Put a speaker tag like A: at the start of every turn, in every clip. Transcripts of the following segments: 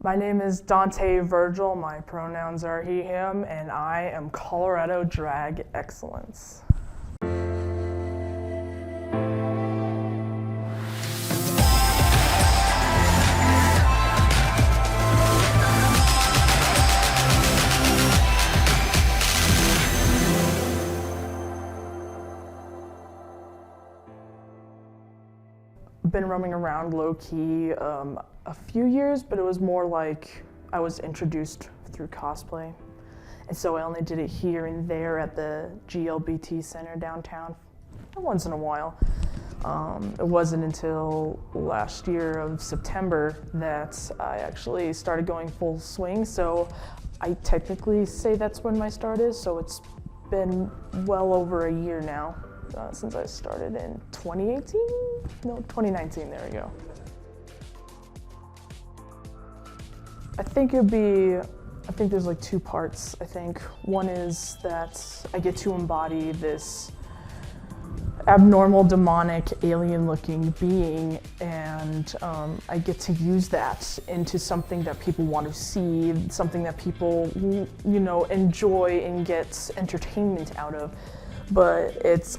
A: My name is Dante Virgil, my pronouns are he, him, and I am Colorado Drag Excellence. Been roaming around low-key a few years, but it was more like I was introduced through cosplay. And so I only did it here and there at the LGBT Center downtown once in a while. It wasn't until last year of September that I actually started going full swing, so I technically say that's when my start is, so it's been well over a year now. Since I started in 2018? No, 2019, there we go. I think there's like two parts, I think. One is that I get to embody this abnormal, demonic, alien-looking being, and I get to use that into something that people want to see, something that people, enjoy and get entertainment out of. But it's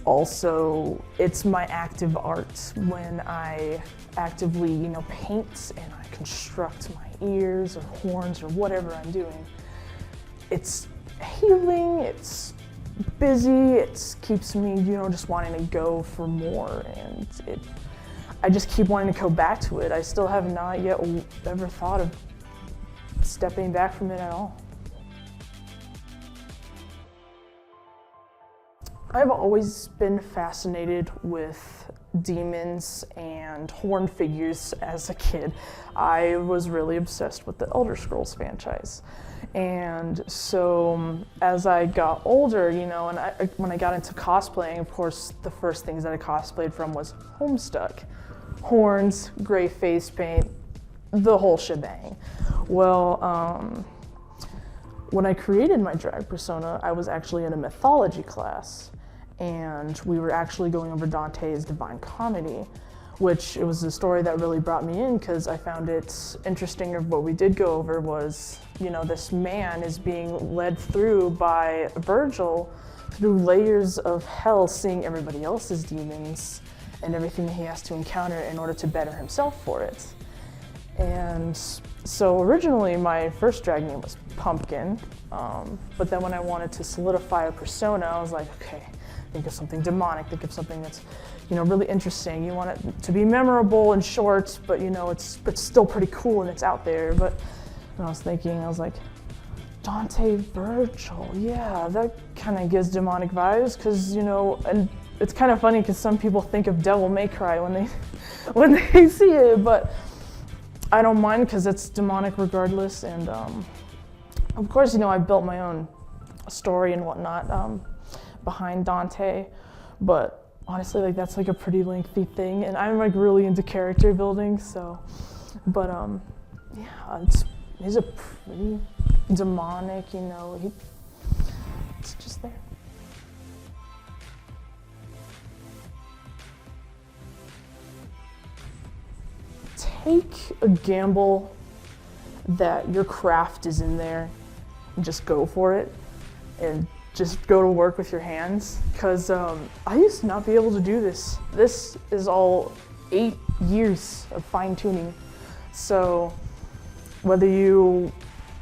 A: my active art when I actively, paint and I construct my ears or horns or whatever I'm doing. It's healing, it's busy, it keeps me, just wanting to go for more, and I just keep wanting to go back to it. I still have not yet ever thought of stepping back from it at all. I've always been fascinated with demons and horned figures as a kid. I was really obsessed with the Elder Scrolls franchise. And so as I got older, and when I got into cosplaying, of course, the first things that I cosplayed from was Homestuck. Horns, gray face paint, the whole shebang. Well, when I created my drag persona, I was actually in a mythology class. And we were actually going over Dante's Divine Comedy, which it was a story that really brought me in because I found it interesting. Of what we did go over was, this man is being led through by Virgil through layers of hell, seeing everybody else's demons and everything he has to encounter in order to better himself for it. And so originally my first drag name was Pumpkin, but then when I wanted to solidify a persona, I was like, okay, think of something demonic, think of something that's, really interesting. You want it to be memorable and short, but it's still pretty cool and it's out there. But when I was like, Dante Virgil, yeah, that kind of gives demonic vibes, because, and it's kind of funny because some people think of Devil May Cry when they see it, but I don't mind because it's demonic regardless. And of course, I built my own story and whatnot behind Dante, but honestly, that's a pretty lengthy thing, and I'm really into character building. So, but yeah, he's a pretty demonic, it's just there. Take a gamble that your craft is in there and just go for it and just go to work with your hands, because I used to not be able to do this. This is all 8 years of fine-tuning. So whether you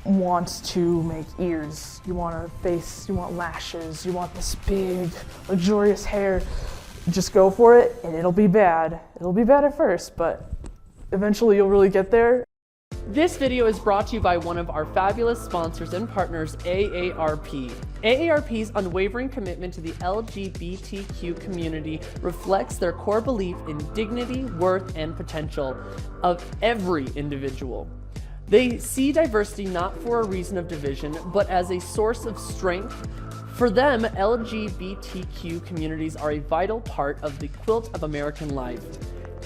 A: want to make ears, you want a face, you want lashes, you want this big, luxurious hair, just go for it, and it'll be bad. It'll be bad at first, but eventually you'll really get there.
B: This video is brought to you by one of our fabulous sponsors and partners, AARP. AARP's unwavering commitment to the LGBTQ community reflects their core belief in dignity, worth, and potential of every individual. They see diversity not for a reason of division, but as a source of strength. For them, LGBTQ communities are a vital part of the quilt of American life.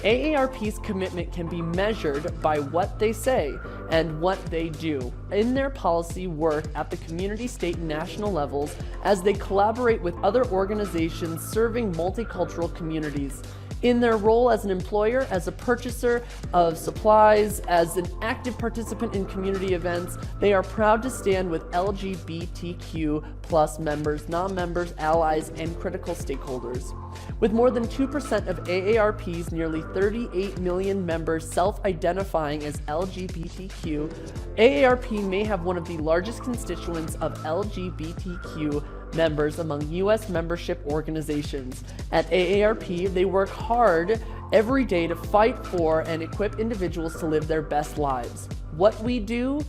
B: AARP's commitment can be measured by what they say and what they do in their policy work at the community, state, and national levels as they collaborate with other organizations serving multicultural communities. In their role as an employer, as a purchaser of supplies, as an active participant in community events, they are proud to stand with LGBTQ plus members, non-members, allies, and critical stakeholders. With more than 2% of AARP's nearly 38 million members self-identifying as LGBTQ, AARP may have one of the largest constituents of LGBTQ members among U.S. membership organizations. At AARP, they work hard every day to fight for and equip individuals to live their best lives. What we do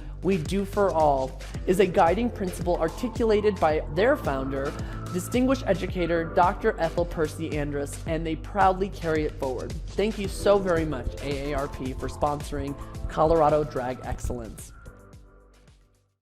B: for all, is a guiding principle articulated by their founder, distinguished educator, Dr. Ethel Percy Andrus, and they proudly carry it forward. Thank you so very much, AARP, for sponsoring Colorado Drag Excellence.